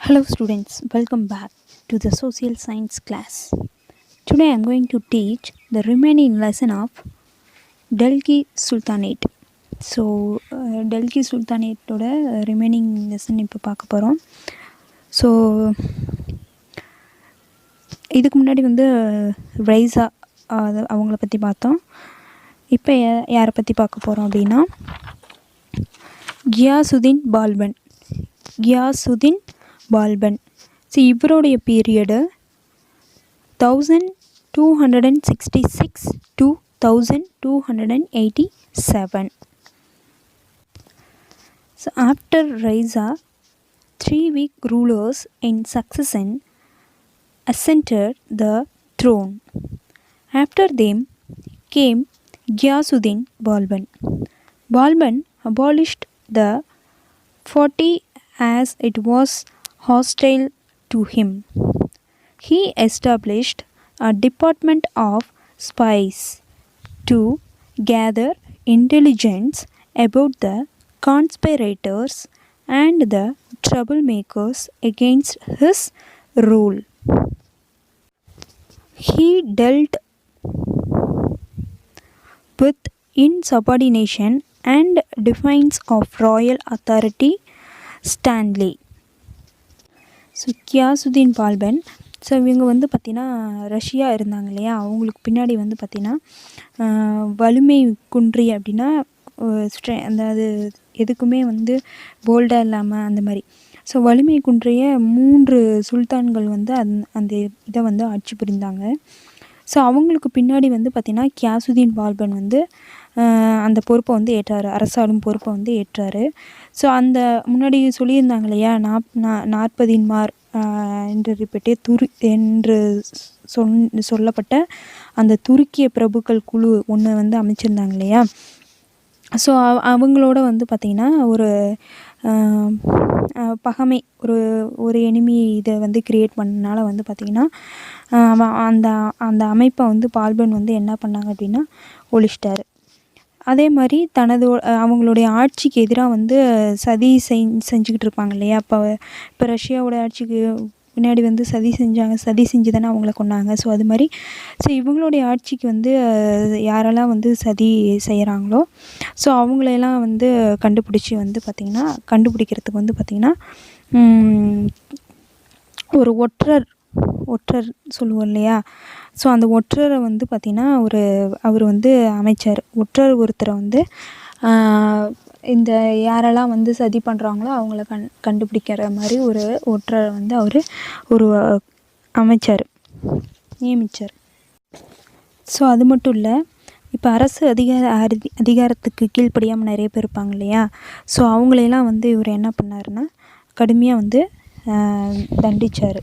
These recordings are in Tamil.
Hello students, welcome back to the social science class. Today I am going to teach the remaining lesson of Delhi Sultanate. So Delhi Sultanate oda remaining lesson இப்போ பார்க்க போகிறோம். ஸோ இதுக்கு முன்னாடி வந்து ரைஸா அவங்கள பற்றி பார்த்தோம். இப்போ யாரை பற்றி பார்க்க போகிறோம் அப்படின்னா கியாசுதீன் பால்பன். ஸோ இவருடைய period 1266 to 1287. So after Reza, 3 weak rulers in succession ascended the throne. After them came Ghiyasuddin Balban. Balban abolished the 40 as it was hostile to him. He established a department of spies to gather intelligence about the conspirators and the troublemakers against his rule. He dealt with insubordination and defiance of royal authority sternly. So Ghiyasuddin Balban, so இவங்க வந்து பார்த்திங்கன்னா ரஷ்யா இருந்தாங்க இல்லையா, அவங்களுக்கு பின்னாடி வந்து பார்த்திங்கன்னா வலிமை குன்றிய அப்படின்னா அதாவது எதுக்குமே வந்து போல்டாக இல்லாமல் அந்த மாதிரி. ஸோ வலிமை குன்றிய 3 சுல்தான்கள் வந்து அந்த இதை வந்து ஆட்சி புரிந்தாங்க. ஸோ அவங்களுக்கு பின்னாடி வந்து பார்த்திங்கன்னா கியாசுதீன் பால்பன் வந்து அந்த பொறுப்பை வந்து ஏற்றார், அரசாளும் பொறுப்பை வந்து ஏற்றார். ஸோ அந்த முன்னாடி சொல்லியிருந்தாங்க இல்லையா, 40 என்று என்று சொல்லப்பட்ட அந்த துருக்கிய பிரபுக்கள் குழு ஒன்று வந்து அமைச்சிருந்தாங்க இல்லையா. ஸோ அவங்களோட வந்து பார்த்திங்கன்னா ஒரு பகைமை, ஒரு எனிமி இதை வந்து க்ரியேட் பண்ணனால வந்து பார்த்திங்கன்னா அந்த அமைப்பை வந்து பால்பன் வந்து என்ன பண்ணாங்க அப்படின்னா ஒழிச்சிட்டாரு. அதே மாதிரி அவங்களுடைய ஆட்சிக்கு எதிராக வந்து சதி செஞ்சுக்கிட்டு இருப்பாங்க இல்லையா. இப்போ ரஷ்யாவோட ஆட்சிக்கு பின்னாடி வந்து சதி செஞ்சு தானே அவங்கள கொண்டாங்க. ஸோ அது மாதிரி இவங்களுடைய ஆட்சிக்கு வந்து யாரெல்லாம் வந்து சதி செய்கிறாங்களோ ஸோ அவங்களையெல்லாம் வந்து கண்டுபிடிக்கிறதுக்கு வந்து பார்த்திங்கன்னா ஒரு ஒற்றர் சொல்லுவோம் இல்லையா. ஸோ அந்த ஒற்றரை வந்து பார்த்திங்கன்னா அவர் வந்து அமைச்சார். ஒற்றர் ஒருத்தரை வந்து இந்த யாரெல்லாம் வந்து சதி பண்ணுறாங்களோ அவங்கள கண்டுபிடிக்கிற மாதிரி ஒரு ஒற்றரை வந்து அவர் நியமித்தார். ஸோ அது மட்டும் இல்லை, இப்போ அரசு அதிகாரத்துக்கு கீழ்ப்படியாமல் நிறைய பேர் இருப்பாங்க இல்லையா. ஸோ அவங்களையெல்லாம் வந்து இவர் என்ன பண்ணாருன்னா கடுமையாக வந்து தண்டித்தார்.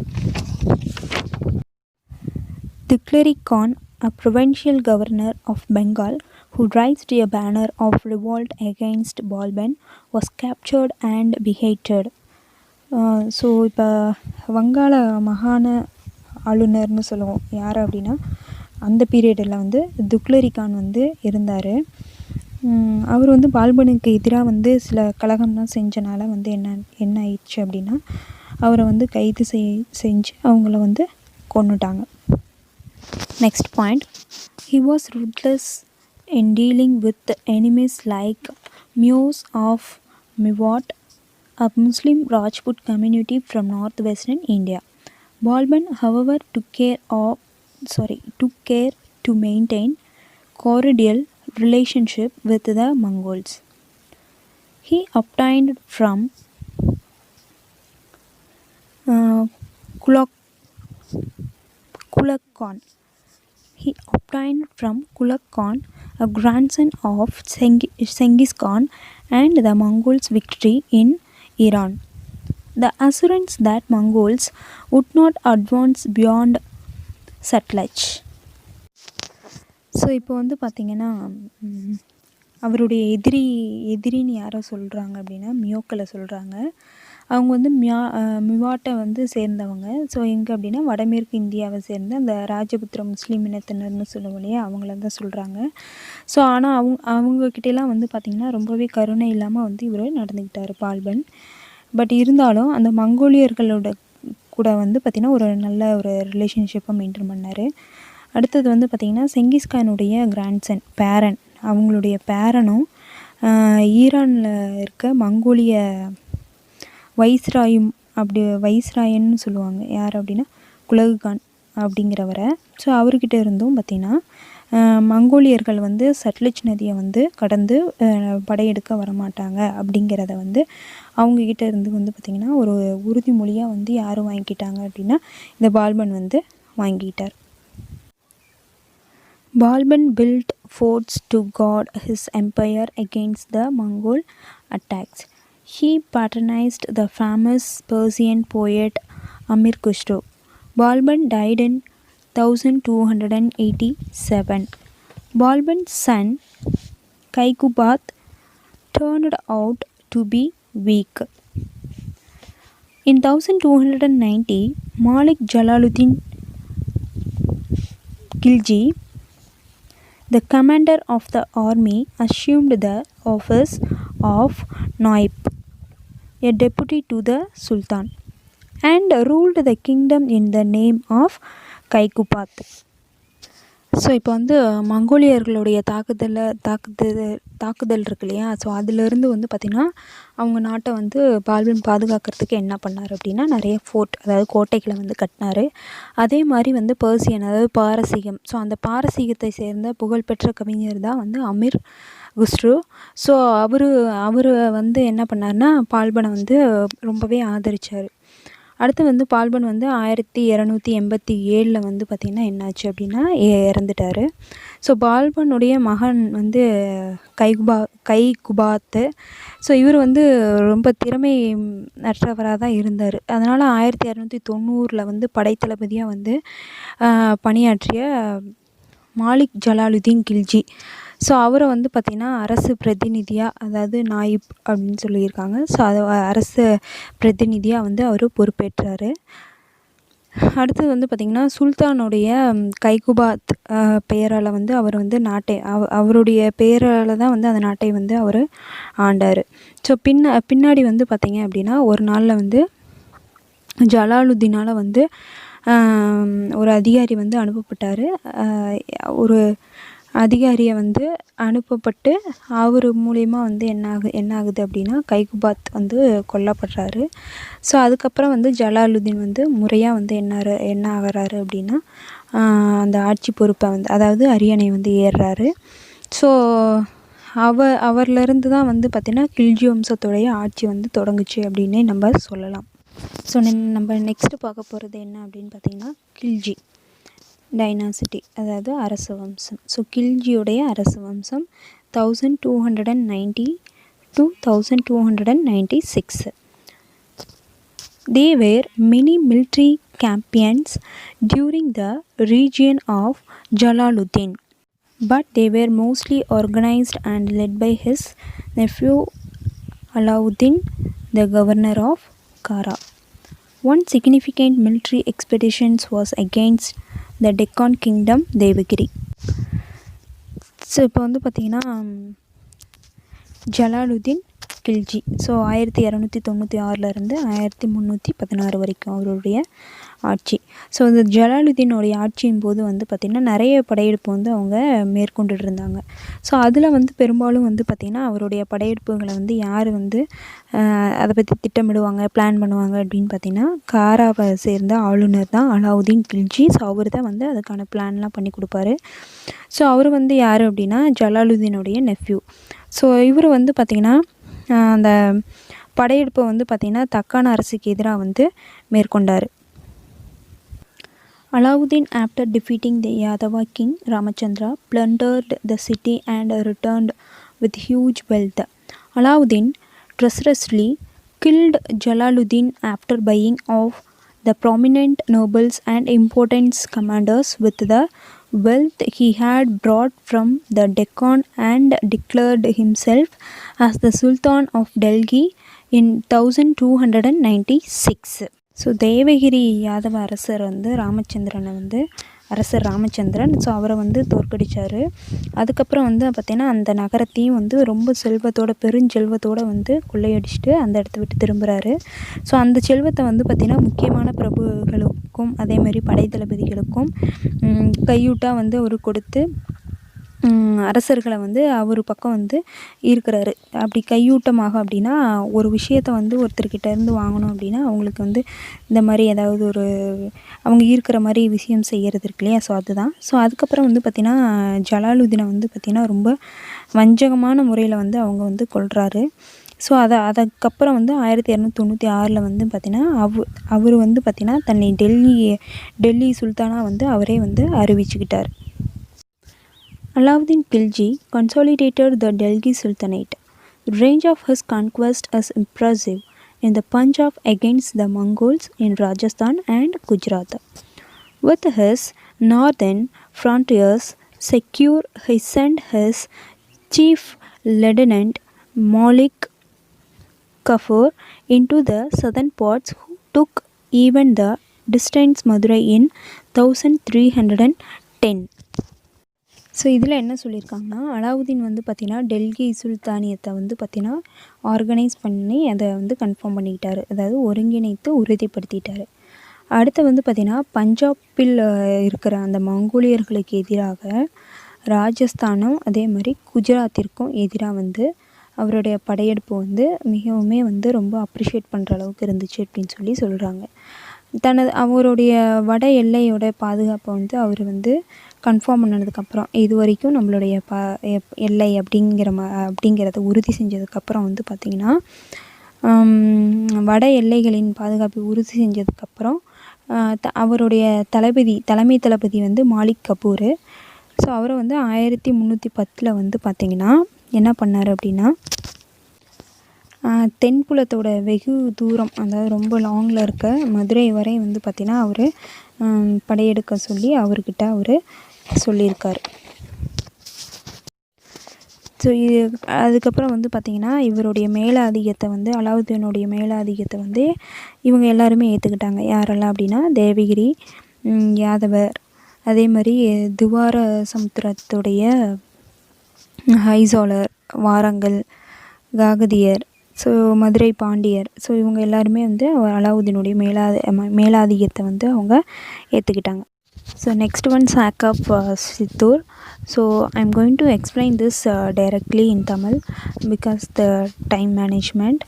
Tughlaq Khan, a provincial governor of Bengal who raised a banner of revolt against Balban, was captured and beheaded. So இப்போ வங்காள மாகாண ஆளுநர்னு சொல்லுவோம் யார் அப்படின்னா அந்த பீரியடில் வந்து துக்ளரி கான் வந்து இருந்தார். அவர் வந்து பால்பனுக்கு எதிராக வந்து சில கலகம்லாம் செஞ்சனால வந்து என்ன ஆயிடுச்சு அப்படின்னா அவரை வந்து கைது செஞ்சு அவங்கள வந்து கொன்னுட்டாங்க. Next point, he was ruthless in dealing with the enemies like Mews of Mewat, a Muslim Rajput community from northwestern India. Balban, however, took care to maintain cordial relationship with the Mongols. He obtained from Kulak Khan, a grandson of Genghis Khan, and the Mongols' victory in Iran. The assurance that Mongols would not advance beyond Sutlej. So இப்போ வந்து பார்த்திங்கன்னா அவருடைய எதிரின்னு யாரை சொல்கிறாங்க அப்படின்னா மியோக்களை சொல்கிறாங்க. அவங்க வந்து மிவாட்டை வந்து சேர்ந்தவங்க. ஸோ எங்கே அப்படின்னா வடமேற்கு இந்தியாவை சேர்ந்த அந்த ராஜபுத்திர முஸ்லீம் இனத்தினர்னு சொல்லுவோம் இல்லையா, அவங்கள தான் சொல்கிறாங்க. ஸோ ஆனால் அவங்கக்கிட்டலாம் வந்து பார்த்திங்கன்னா ரொம்பவே கருணை இல்லாமல் வந்து இவர் நடந்துக்கிட்டார் பால்பன். பட் இருந்தாலும் அந்த மங்கோலியர்களோட கூட வந்து பார்த்திங்கன்னா ஒரு நல்ல ஒரு ரிலேஷன்ஷிப்பை மெயின்டைன் பண்ணார். அடுத்தது வந்து பார்த்திங்கன்னா செங்கிஸ்கானுடைய கிராண்ட்சன் பேரன், அவங்களுடைய பேரனும் ஈரானில் இருக்க மங்கோலிய வைஸ்ராயும் வைஸ்ராயன்னு சொல்லுவாங்க. யார் அப்படின்னா குலகுகான் அப்படிங்கிறவரை. ஸோ அவர்கிட்ட இருந்தும் பார்த்திங்கன்னா மங்கோலியர்கள் வந்து சட்லஜ் நதியை வந்து கடந்து படையெடுக்க வரமாட்டாங்க அப்படிங்கிறத வந்து அவங்கக்கிட்ட இருந்து வந்து பார்த்திங்கன்னா ஒரு உறுதிமொழியாக வந்து யார் வாங்கிக்கிட்டாங்க அப்படின்னா இந்த பால்பன் வந்து வாங்கிக்கிட்டார். பால்பன் built forts to guard his empire against the Mongol attacks. He patronized the famous Persian poet Amir Khusro. Balban died in 1287. Balban's son Kaikubat turned out to be weak. In 1290, Malik Jalaluddin Khilji, the commander of the army, assumed the office of Naib, a deputy to the Sultan, and ruled the kingdom in the name of Kaikubat. So இப்போ வந்து மங்கோலியர்களுடைய தாக்குதல் இருக்கு இல்லையா, ஸோ அதிலிருந்து வந்து பார்த்திங்கன்னா அவங்க நாட்டை வந்து பால்பன் பாதுகாக்கிறதுக்கு என்ன பண்ணார் அப்படின்னா நிறைய ஃபோர்ட், அதாவது கோட்டைகளை வந்து கட்டினார். அதே மாதிரி வந்து பர்சியன், அதாவது பாரசீகம், ஸோ அந்த பாரசீகத்தை சேர்ந்த புகழ்பெற்ற கவிஞர் தான் வந்து அமீர் குஸ்ரு. ஸோ அவர் வந்து என்ன பண்ணார்னா பால்பனை வந்து ரொம்பவே ஆதரித்தார். அடுத்து வந்து பால்பன் வந்து 1287 வந்து பார்த்திங்கன்னா என்னாச்சு அப்படின்னா இறந்துட்டார். ஸோ பால்பனுடைய மகன் வந்து கைகுபாத்து. ஸோ இவர் வந்து ரொம்ப திறமை அற்றவராக தான் இருந்தார். அதனால் 1290 வந்து படைத்தளபதியாக வந்து பணியாற்றிய மாலிக் ஜலாலுத்தீன் கில்ஜி, ஸோ அவரை வந்து பார்த்திங்கன்னா அரசு பிரதிநிதியாக, அதாவது நாயிப் அப்படின்னு சொல்லியிருக்காங்க, ஸோ அது அரசு பிரதிநிதியாக வந்து அவர் பொறுப்பேற்றார். அடுத்தது வந்து பார்த்திங்கன்னா சுல்தானுடைய கைகுபாத் பெயரால் வந்து அவர் வந்து நாட்டை அவருடைய பெயரால் தான் வந்து அந்த நாட்டை வந்து அவர் ஆண்டார். ஸோ பின்னாடி வந்து பார்த்திங்க அப்படின்னா ஒரு நாளில் வந்து ஜலாலுத்தீனால் வந்து ஒரு அதிகாரி வந்து அனுப்பப்பட்டார். ஒரு அதிகாரியை வந்து அனுப்பப்பட்டு அவர் மூலயமா வந்து என்ன ஆகுது அப்படின்னா கைகுபாத் வந்து கொல்லப்படுறாரு. ஸோ அதுக்கப்புறம் வந்து ஜலாலுத்தீன் வந்து முறையாக வந்து என்ன ஆகிறாரு அப்படின்னா அந்த ஆட்சி பொறுப்பை வந்து, அதாவது அரியணை வந்து ஏறுறாரு. ஸோ அவர்லேருந்து தான் வந்து பார்த்திங்கன்னா கில்ஜி வம்சத்துடைய ஆட்சி வந்து தொடங்குச்சு அப்படின்னே நம்ம சொல்லலாம். ஸோ நம்ம நெக்ஸ்ட்டு பார்க்க போகிறது என்ன அப்படின்னு பார்த்திங்கன்னா கில்ஜி டைனாசிட்டி, அதாவது அரச வம்சம். ஸோ கில்ஜியுடைய அரச வம்சம் 1290 to 1296. They were many military campaigns during the reign of Jalaluddin, but they were mostly organized and led by his nephew Alauddin, the governor of Kara. One significant military expedition was against the Deccan Kingdom, Devagiri. So இப்போ வந்து பார்த்திங்கன்னா ஜலாலுத்தீன் கில்ஜி, ஸோ 1296 1316 வரைக்கும் அவருடைய ஆட்சி. ஸோ இந்த ஜலாலுத்தீனுடைய ஆட்சியின் போது வந்து பார்த்திங்கன்னா நிறைய படையெடுப்பு வந்து அவங்க மேற்கொண்டுட்டு இருந்தாங்க. ஸோ அதில் வந்து பெரும்பாலும் வந்து பார்த்திங்கன்னா அவருடைய படையெடுப்புகளை வந்து யார் வந்து அதை பற்றி திட்டமிடுவாங்க, பிளான் பண்ணுவாங்க அப்படின்னு பார்த்திங்கன்னா காராவை சேர்ந்த ஆளுநர் தான் அலாவுதீன் கில்ஜி. ஸோ அவர் தான் வந்து அதுக்கான பிளான்லாம் பண்ணி கொடுப்பாரு. ஸோ அவர் வந்து யார் அப்படின்னா ஜலாலுத்தீனுடைய நெஃப்யூ. ஸோ இவர் வந்து பார்த்திங்கன்னா அந்த படையெடுப்பை வந்து பார்த்திங்கன்னா தக்கான அரசுக்கு எதிராக வந்து மேற்கொண்டார். Alauddin, after defeating the Yadava king Ramachandra, plundered the city and returned with huge wealth. Alauddin treacherously killed Jalaluddin after buying off the prominent nobles and important commanders with the wealth he had brought from the Deccan, and declared himself as the Sultan of Delhi in 1296. So Devagiri Yadava அரசர் வந்து ராமச்சந்திரனை வந்து அரசர் ராமச்சந்திரன். ஸோ அவரை வந்து தோற்கடித்தார். அதுக்கப்புறம் வந்து பார்த்திங்கன்னா அந்த நகரத்தையும் வந்து ரொம்ப செல்வத்தோட பெருஞ்செல்வத்தோடு வந்து கொள்ளையடிச்சிட்டு அந்த இடத்த விட்டு திரும்புகிறாரு. ஸோ அந்த செல்வத்தை வந்து பார்த்திங்கன்னா முக்கியமான பிரபுகளுக்கும் அதேமாதிரி படை தளபதிகளுக்கும் கையூட்டாக வந்து அவர் கொடுத்து அரசர்களை வந்து அவர் பக்கம் வந்து ஈர்க்கிறாரு. அப்படி கையூட்டமாக அப்படின்னா ஒரு விஷயத்த வந்து ஒருத்தர்கிட்ட இருந்து வாங்கணும் அப்படின்னா அவங்களுக்கு வந்து இந்த மாதிரி ஏதாவது ஒரு அவங்க ஈர்க்கிற மாதிரி விஷயம் செய்கிறது இருக்கு இல்லையா? ஸோ அதுதான். ஸோ அதுக்கப்புறம் வந்து பார்த்திங்கன்னா ஜலாலுதீனை வந்து பார்த்திங்கன்னா ரொம்ப வஞ்சகமான முறையில் வந்து அவங்க வந்து கொல்றாரு. ஸோ அதுக்கப்புறம் வந்து 1296 வந்து பார்த்திங்கன்னா அவர் வந்து பார்த்திங்கன்னா தன்னை டெல்லி சுல்தானா வந்து அவரே வந்து அறிவிச்சுக்கிட்டார். Alauddin Khilji consolidated the Delhi Sultanate. The range of his conquest is impressive in the Punjab against the Mongols in Rajasthan and Gujarat. With his northern frontiers secure, he sent his chief lieutenant Malik Kafur into the southern parts, who took even the distant Madurai in 1310. So இதில் என்ன சொல்லியிருக்காங்கன்னா அலாவுதீன் வந்து பார்த்திங்கன்னா டெல்லி சுல்தானியத்தை வந்து பார்த்திங்கன்னா ஆர்கனைஸ் பண்ணி அதை வந்து கன்ஃபார்ம் பண்ணிக்கிட்டார். அதாவது ஒருங்கிணைத்து உறுதிப்படுத்திட்டார். அடுத்து வந்து பார்த்திங்கன்னா பஞ்சாபில் இருக்கிற அந்த மங்கோலியர்களுக்கு எதிராக ராஜஸ்தானும் அதே மாதிரி குஜராத்திற்கும் எதிராக வந்து அவருடைய படையெடுப்பு வந்து மிகவுமே வந்து ரொம்ப அப்ரிஷியேட் பண்ணுற அளவுக்கு இருந்துச்சு அப்படின்னு சொல்லி சொல்கிறாங்க. அவருடைய வட எல்லையோட பாதுகாப்பை வந்து அவர் வந்து கன்ஃபார்ம் பண்ணதுக்கப்புறம் இது வரைக்கும் நம்மளுடைய எல்லை அப்படிங்கிறத உறுதி செஞ்சதுக்கப்புறம் வந்து பார்த்திங்கன்னா வட எல்லைகளின் பாதுகாப்பை உறுதி செஞ்சதுக்கப்புறம் அவருடைய தலைமை தளபதி வந்து மாலிக் கபூர். ஸோ அவரை வந்து 1310 வந்து பார்த்திங்கன்னா என்ன பண்ணார் அப்படின்னா தென்புலத்தோட வெகு தூரம், அதாவது ரொம்ப லாங்கில் இருக்க மதுரை வரை வந்து பார்த்திங்கன்னா அவர் படையெடுக்க சொல்லி அவர்கிட்ட அவர் சொல்லியிருக்கார். ஸோ அதுக்கப்புறம் வந்து பார்த்திங்கன்னா இவருடைய மேலாதிக்கத்தை வந்து அலாவுதீனுடைய மேலாதிக்கத்தை வந்து இவங்க எல்லாருமே ஏற்றுக்கிட்டாங்க. யாரெல்லாம் அப்படின்னா தேவகிரி, யாதவர், அதே மாதிரி துவார சமுத்திரத்துடைய ஹைசாலர், வாரங்கல், காகதியர், ஸோ மதுரை பாண்டியர், ஸோ இவங்க எல்லாருமே வந்து அலாவுதீனுடைய மேலாதிக்கத்தை வந்து அவங்க ஏற்றுக்கிட்டாங்க. So next one sack of Chittor. So I am going to explain this directly in Tamil because the time management.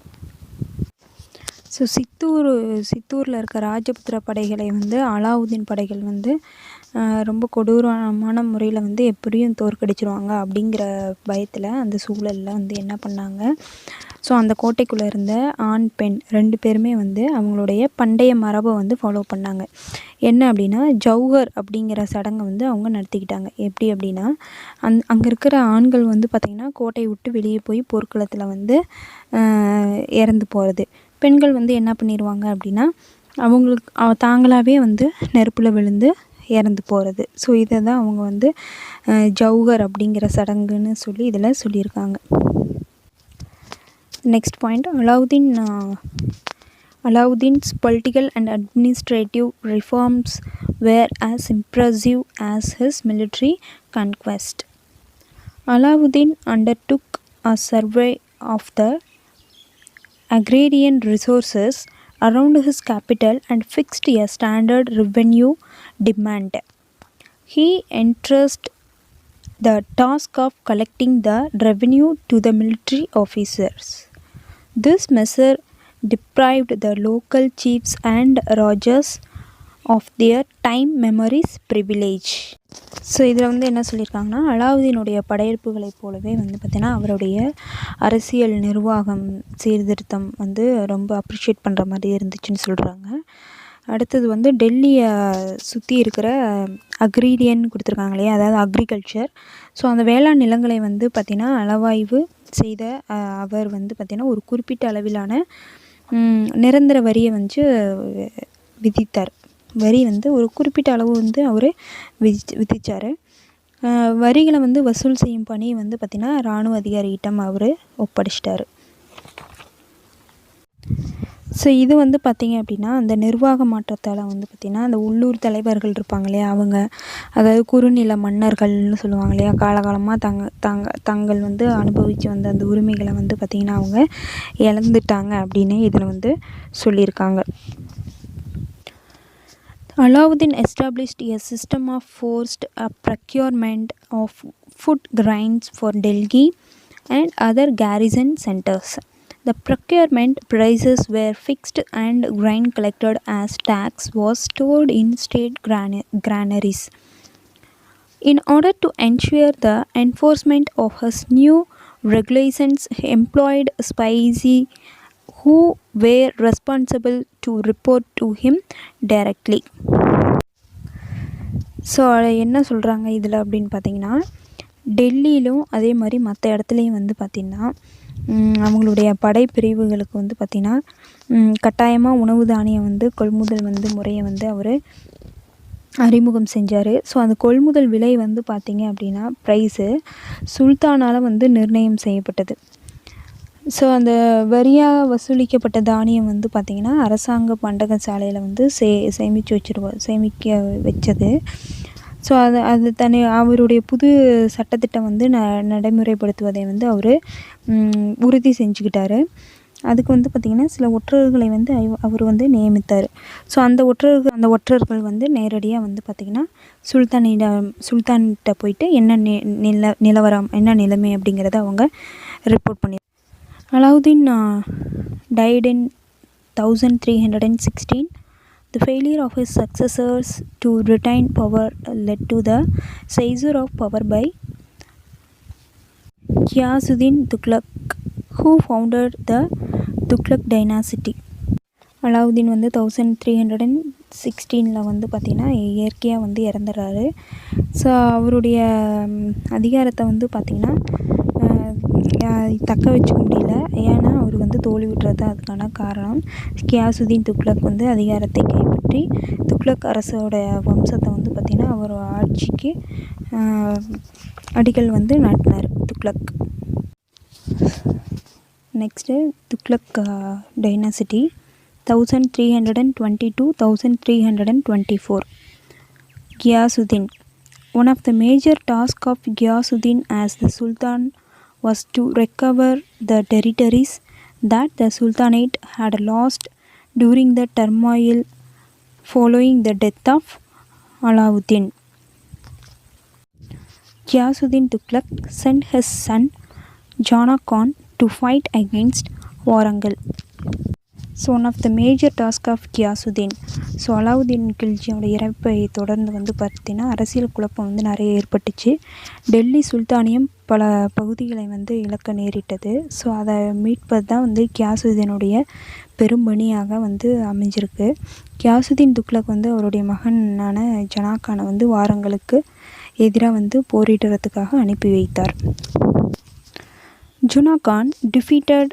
ஸோ சித்தூரில் இருக்க ராஜபுத்திர படைகளை வந்து அலாவுதீன் படைகள் வந்து ரொம்ப கொடூரமான முறையில் வந்து எப்படியும் தோற்கடிச்சிருவாங்க அப்படிங்கிற பயத்தில் அந்த சூழலில் வந்து என்ன பண்ணாங்க, ஸோ அந்த கோட்டைக்குள்ளே இருந்த ஆண் பெண் 2 பேருமே வந்து அவங்களுடைய பண்டைய மரபை வந்து ஃபாலோ பண்ணாங்க. என்ன அப்படின்னா ஜௌஹர் அப்படிங்கிற சடங்கை வந்து அவங்க நடத்திக்கிட்டாங்க. எப்படி அப்படின்னா அங்கே இருக்கிற ஆண்கள் வந்து பார்த்திங்கன்னா கோட்டையை விட்டு வெளியே போய் போர்க்களத்தில் வந்து இறந்து போகிறது. பெண்கள் வந்து என்ன பண்ணிடுவாங்க அப்படின்னா அவங்களுக்கு தாங்களாகவே வந்து நெருப்பில் விழுந்து இறந்து போகிறது. ஸோ இதை தான் அவங்க வந்து ஜௌஹர் அப்படிங்கிற சடங்குன்னு சொல்லி இதில் சொல்லியிருக்காங்க. Next point, Alauddin's political and administrative reforms were as impressive as his military conquest. Alauddin undertook a survey of the agrarian resources around his capital and fixed a standard revenue demand. He entrusted the task of collecting the revenue to the military officers. This measure deprived the local chiefs and rajas of their time memories privilege. So இதில் வந்து என்ன சொல்லியிருக்காங்கன்னா அலாவுதீனுடைய படையெடுப்புகளைப் போலவே வந்து பார்த்திங்கன்னா அவருடைய அரசியல் நிர்வாகம் சீர்திருத்தம் வந்து ரொம்ப அப்ரிஷியேட் பண்ணுற மாதிரி இருந்துச்சுன்னு சொல்கிறாங்க. அடுத்தது வந்து டெல்லியை சுற்றி இருக்கிற அக்ரீரியன் கொடுத்துருக்காங்க இல்லையா, அதாவது அக்ரிகல்ச்சர். ஸோ அந்த வேளாண் நிலங்களை வந்து பார்த்திங்கன்னா அளவாய்வு செய்த அவர் வந்து பார்த்திங்கன்னா ஒரு குறிப்பிட்ட அளவிலான நிரந்தர வரியை வந்து விதித்தார். வரி வந்து ஒரு குறிப்பிட்ட அளவு வந்து அவர் விதித்தார். வரிகளை வந்து வசூல் செய்யும் பணி வந்து பார்த்திங்கன்னா இராணுவ அதிகாரிகிட்டம் அவர் ஒப்படைச்சிட்டார். ஸோ இது வந்து பார்த்திங்க அப்படின்னா அந்த நிர்வாக மாற்றத்தால் வந்து பார்த்திங்கன்னா அந்த உள்ளூர் தலைவர்கள் இருப்பாங்க இல்லையா அவங்க, அதாவது குறுநில மன்னர்கள்னு சொல்லுவாங்க இல்லையா, காலகாலமாக தங்கள் வந்து அனுபவித்து வந்த அந்த உரிமைகளை வந்து பார்த்திங்கன்னா அவங்க இழந்துட்டாங்க அப்படின்னு இதில் வந்து சொல்லியிருக்காங்க. Alauddin established a system of forced procurement of food grains for Delhi and other garrison centers. The procurement prices were fixed and grain collected as tax was stored in state granaries. In order to ensure the enforcement of his new regulations, he employed spies who were responsible to report to him directly. So என்ன சொல்கிறாங்க இதில் அப்படின்னு பார்த்திங்கன்னா, டெல்லியிலும் அதே மாதிரி மற்ற இடத்துலையும் வந்து பார்த்திங்கன்னா அவங்களுடைய படைப்பிரிவுகளுக்கு வந்து பார்த்திங்கன்னா கட்டாயமாக உணவு தானியம் வந்து கொள்முதல் வந்து முறையை வந்து அவர் அறிமுகம் செஞ்சார். ஸோ அந்த கொள்முதல் விலை வந்து பார்த்திங்க அப்படின்னா ப்ரைஸு சுல்தானால் வந்து நிர்ணயம் செய்யப்பட்டது. ஸோ அந்த வரியாக வசூலிக்கப்பட்ட தானியம் வந்து பார்த்திங்கன்னா அரசாங்க பண்டகசாலையில் வந்து சேமிக்க வச்சது. ஸோ அது அவருடைய புது சட்டத்திட்டம் வந்து நடைமுறைப்படுத்துவதை வந்து அவர் உறுதி செஞ்சுக்கிட்டார். அதுக்கு வந்து பார்த்திங்கன்னா சில ஒற்றர்களை வந்து அவர் வந்து நியமித்தார். ஸோ அந்த ஒற்றர்கள் வந்து நேரடியாக வந்து பார்த்திங்கன்னா சுல்தான்கிட்ட போயிட்டு என்ன நிலவரம் என்ன நிலைமை அப்படிங்கிறத அவங்க ரிப்போர்ட் பண்ணி. Alauddin died in 1316. The failure of his successors to retain power led to the seizure of power by Ghiyasuddin Tughlaq, who founded the Tughlaq dynasty. Alauddin வந்து 1316 வந்து பார்த்திங்கன்னா இயற்கையாக வந்து இறந்துடுறாரு. ஸோ அவருடைய அதிகாரத்தை வந்து பார்த்திங்கன்னா தக்க வச்சுக்க முடியல. ஏன்னா அவர் வந்து தோல்வி விட்டுறது தான் அதுக்கான காரணம். கியாசுதீன் துக்ளக் வந்து அதிகாரத்தை கைப்பற்றி துக்ளக் அரசோட வம்சத்தை வந்து பார்த்திங்கன்னா அவர் ஆட்சிக்கு அடிக்கல் வந்து நாட்டினார் Tughlaq. Next Tughlaq dynasty 1320-1324. Ghiyasuddin. One of the major tasks of Ghiyasuddin as the Sultan was to recover the territories that the Sultanate had lost during the turmoil following the death of Alauddin. Ghiyasuddin Tughlaq sent his son Jana Khan to fight against Warangal. So one of the major task of Ghiyasuddin. So Alauddin கில்ஜியோட இறப்பை தொடர்ந்து வந்து பார்த்திங்கன்னா அரசியல் குழப்பம் வந்து நிறைய ஏற்பட்டுச்சு. டெல்லி சுல்தானியம் பல பகுதிகளை வந்து இழக்க நேரிட்டது. ஸோ அதை மீட்பது தான் வந்து கியாசுதீனுடைய பெரும்பணியாக வந்து அமைஞ்சிருக்கு. கியாசுதீன் துக்ளக் வந்து அவருடைய மகனான ஜனாக்கானை வந்து வாரங்களுக்கு எதிராக வந்து போரிடுறதுக்காக அனுப்பி வைத்தார். Juna Khan defeated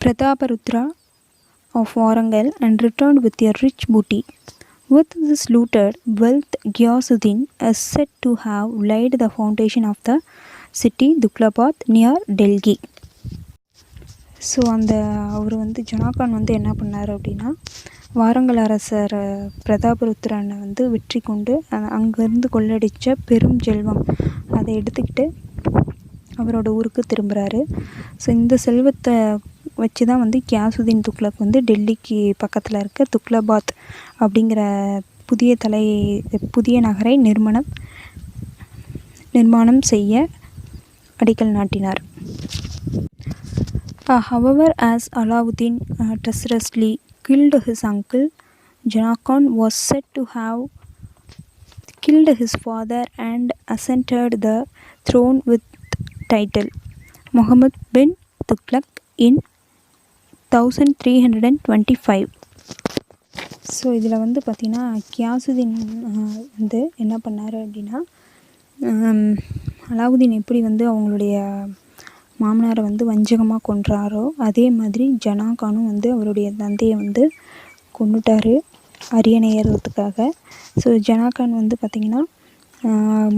Prataparutra of Warangal and returned with a rich booty. With this looted wealth, Ghiyasuddin is said to have laid the foundation of the city Duklabad near Delhi. So அவர் வந்து ஜனாகான் வந்து என்ன பண்ணார் அப்படின்னா வாரங்கல் அரசர் பிரதாபருத்ரனை வந்து வெற்றி கொண்டு அங்கேருந்து கொள்ளடித்த பெரும் செல்வம் அதை எடுத்துக்கிட்டு அவரோட ஊருக்கு திரும்புகிறாரு. ஸோ இந்த செல்வத்தை வச்சு தான் வந்து கியாசுதீன் துக்ளக் வந்து டெல்லிக்கு பக்கத்தில் இருக்க துக்லபாத் அப்படிங்கிற புதிய நகரை நிர்மாணம் செய்ய அடிக்கல் நாட்டினார். However, as Alauddin treacherously killed his uncle, Jana Khan was said to have killed his father and ascended the throne with title Muhammad bin Tughlaq in 1325. So இதில் வந்து பார்த்திங்கன்னா கியாசுதீன் வந்து என்ன பண்ணார் அப்படின்னா அலாவுதீன் எப்படி வந்து அவங்களுடைய மாமனாரை வந்து வஞ்சகமாக கொன்றாரோ அதே மாதிரி ஜனாகானும் வந்து அவருடைய தந்தையை வந்து கொன்னுட்டார் அரியணை ஏறுறதுக்காக. ஸோ ஜனாகான் வந்து பார்த்திங்கன்னா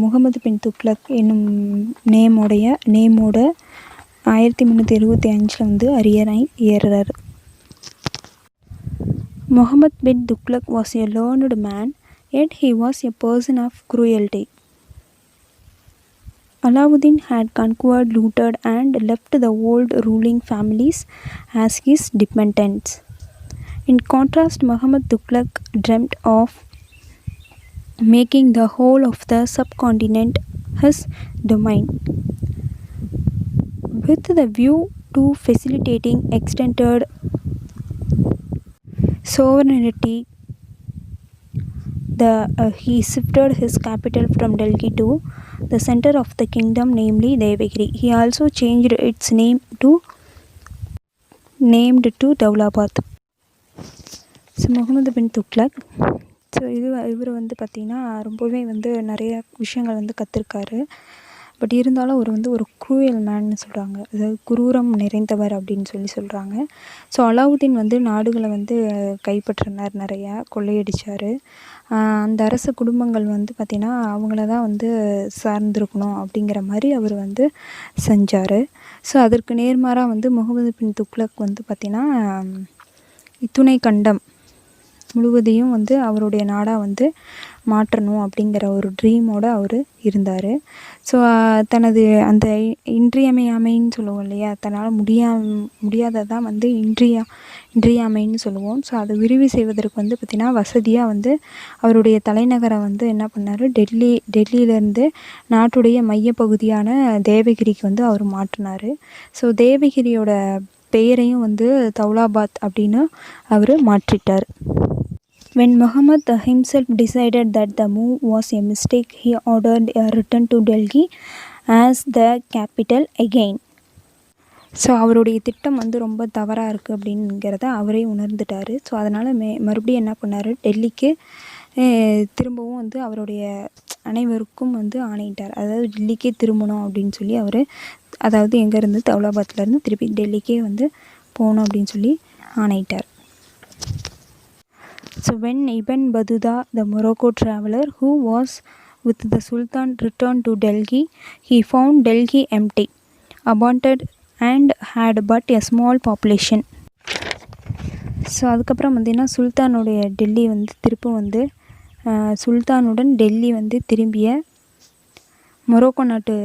முகமது பின் துக்ளக் என்னும் நேமோட 1375 வந்து அரியணை ஏறுறாரு. Muhammad bin Tughlaq was a learned man, yet he was a person of cruelty. Alauddin had conquered, looted, and left the old ruling families as his dependents. In contrast, Muhammad Tughlaq dreamt of making the whole of the subcontinent his domain, with the view to facilitating extended sovereignty. He shifted his capital from Delhi to the center of the kingdom, namely Devagiri. He also changed its named to Daulabad. So Muhammad bin Tughlaq, so இவர் வந்து பார்த்திங்கன்னா ரொம்பவே வந்து நிறைய விஷயங்கள் வந்து கற்றுருக்காரு. பட் இருந்தாலும் அவர் வந்து ஒரு க்ரூயல் மேன்னு சொல்கிறாங்க, அதாவது குரூரம் நிறைந்தவர் அப்படின்னு சொல்கிறாங்க. ஸோ அலாவுதீன் வந்து நாடுகளை வந்து கைப்பற்றினார், நிறையா கொள்ளையடித்தார். அந்த அரச குடும்பங்கள் வந்து பார்த்திங்கன்னா அவங்கள தான் வந்து சார்ந்திருக்கணும் அப்படிங்கிற மாதிரி அவர் வந்து செஞ்சார். ஸோ அதற்கு நேர்மாறாக வந்து முகமது பின் துக்ளக் வந்து பார்த்திங்கன்னா துணை கண்டம் முழுவதையும் வந்து அவருடைய நாடாக வந்து மாற்றணும் அப்படிங்கிற ஒரு ட்ரீமோடு அவர் இருந்தார். ஸோ தனது அந்த இன்றியமையாமைன்னு சொல்லுவோம் இல்லையா, தன்னால் முடியாததான் வந்து இன்றியாமைன்னு சொல்லுவோம். ஸோ அதை விரிவு செய்வதற்கு வந்து பார்த்திங்கன்னா வசதியாக வந்து அவருடைய தலைநகரை வந்து என்ன பண்ணார், டெல்லியிலேருந்து நாட்டுடைய மையப்பகுதியான தேவகிரிக்கு வந்து அவர் மாற்றினார். ஸோ தேவகிரியோட பெயரையும் வந்து தௌலாபாத் அப்படின்னு அவர் மாற்றிட்டார். When Muhammad himself decided that the move was a mistake, he ordered a return to Delhi as the capital again. So அவருடைய திட்டம் வந்து ரொம்ப தவறாக இருக்குது அப்படிங்கிறத அவரே உணர்ந்துட்டார். ஸோ அதனால் மறுபடியும் என்ன பண்ணார், டெல்லிக்கு திரும்பவும் வந்து அவருடைய அனைவருக்கும் வந்து ஆணையிட்டார். அதாவது டெல்லிக்கே திரும்பணும் அப்படின்னு சொல்லி அவர், அதாவது எங்கேருந்து தௌலாபாத்லேருந்து திருப்பி டெல்லிக்கே வந்து போகணும் அப்படின்னு சொல்லி ஆணையிட்டார். So when Ibn Battuta, the Morocco traveler who was with the Sultan, returned to Delhi, he found Delhi empty, abandoned and had but a small population. So அதுக்கப்புறம் பார்த்திங்கன்னா சுல்தானுடைய டெல்லி வந்து திரும்ப வந்து சுல்தானுடன் டெல்லி வந்து திரும்பிய மொரோக்கோ நாட்டு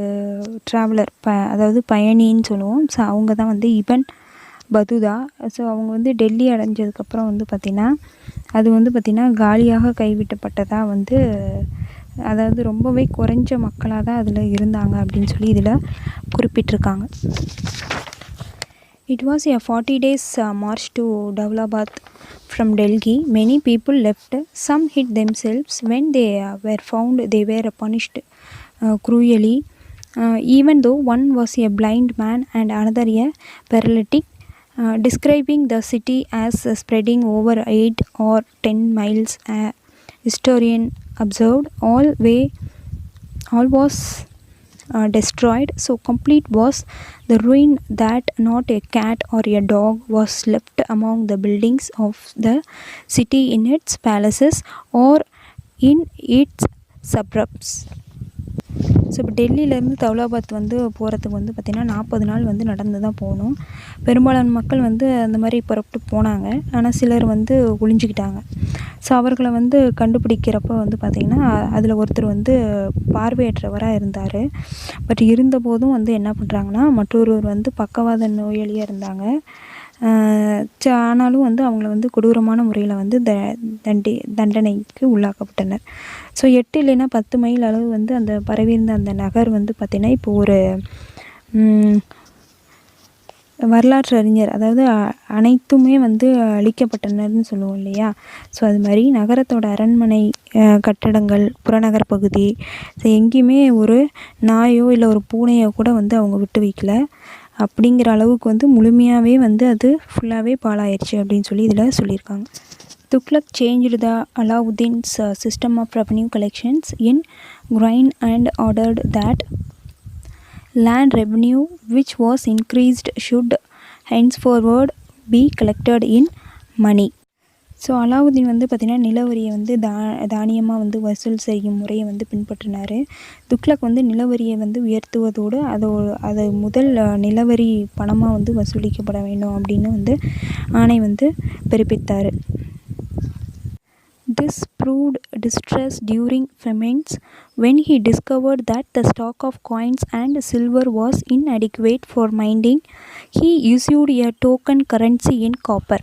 ட்ராவலர், அதாவது பயணின்னு சொல்லுவோம். ஸோ அவங்க தான் வந்து இபன் பதுதா. ஸோ அவங்க வந்து டெல்லி அடைஞ்சதுக்கப்புறம் வந்து பார்த்திங்கன்னா அது வந்து பார்த்திங்கன்னா காலியாக கைவிட்டப்பட்டதாக வந்து, அதாவது ரொம்பவே குறைஞ்ச மக்களாக தான் அதில் இருந்தாங்க அப்படின்னு சொல்லி இதில் குறிப்பிட்டிருக்காங்க. It was a 40 days march to Daulabad from Delhi. Many people left. Some hid themselves. When they were found, they were punished cruelly. Even though one was a blind man and another a paralytic. Describing the city as spreading over 8 or 10 miles, historian observed all was destroyed. So complete was the ruin that not a cat or a dog was left among the buildings of the city, in its palaces or in its suburbs. So இப்போ டெல்லியிலேருந்து தௌலாபாத் வந்து போகிறதுக்கு வந்து பார்த்திங்கன்னா 40 நாள் வந்து நடந்து தான் போகணும். பெரும்பாலான மக்கள் வந்து அந்த மாதிரி புறப்பட்டு போனாங்க. ஆனால் சிலர் வந்து ஒளிஞ்சிக்கிட்டாங்க. ஸோ அவர்களை வந்து கண்டுபிடிக்கிறப்ப வந்து பார்த்திங்கன்னா அதில் ஒருத்தர் வந்து பார்வையற்றவராக இருந்தார். பட் இருந்தபோதும் வந்து என்ன பண்ணுறாங்கன்னா மற்றொருவர் வந்து பக்கவாத நோயாளியாக இருந்தாங்க. ஆனாலும் வந்து அவங்கள வந்து கொடூரமான முறையில் வந்து தண்டனைக்கு உள்ளாக்கப்பட்டனர். ஸோ 8 இல்லைன்னா 10 மைல் அளவு வந்து அந்த பரவியிருந்த அந்த நகர் வந்து பார்த்திங்கன்னா இப்போ ஒரு வரலாற்று அறிஞர், அதாவது அனைத்துமே வந்து அழிக்கப்பட்டனர்னு சொல்லுவோம் இல்லையா. ஸோ அது மாதிரி நகரத்தோட அரண்மனை கட்டடங்கள், புறநகர் பகுதி, ஸோ எங்கேயுமே ஒரு நாயோ இல்லை ஒரு பூனையோ கூட வந்து அவங்க விட்டு வைக்கல. அப்படிங்கிற அளவுக்கு வந்து முழுமையாகவே வந்து அது ஃபுல்லாகவே பாழாயிடுச்சு அப்படின்னு சொல்லி இதில் சொல்லியிருக்காங்க. Tughlaq changed the Alauddin's system of revenue collections in grain and ordered that land revenue which was increased should henceforward be collected in money. So Alauddin வந்து பார்த்திங்கன்னா நிலவரியை வந்து தானியமாக வந்து வசூல் செய்யும் முறையை வந்து பின்பற்றினார். துக்ளக் வந்து நிலவரியை வந்து உயர்த்துவதோடு அது முதல் நிலவரி பணமாக வந்து வசூலிக்கப்பட வேண்டும் அப்படின்னு வந்து ஆணை வந்து பிறப்பித்தார். This proved distress during famines when he discovered that the stock of coins and silver was inadequate for mining. He issued a token currency in copper.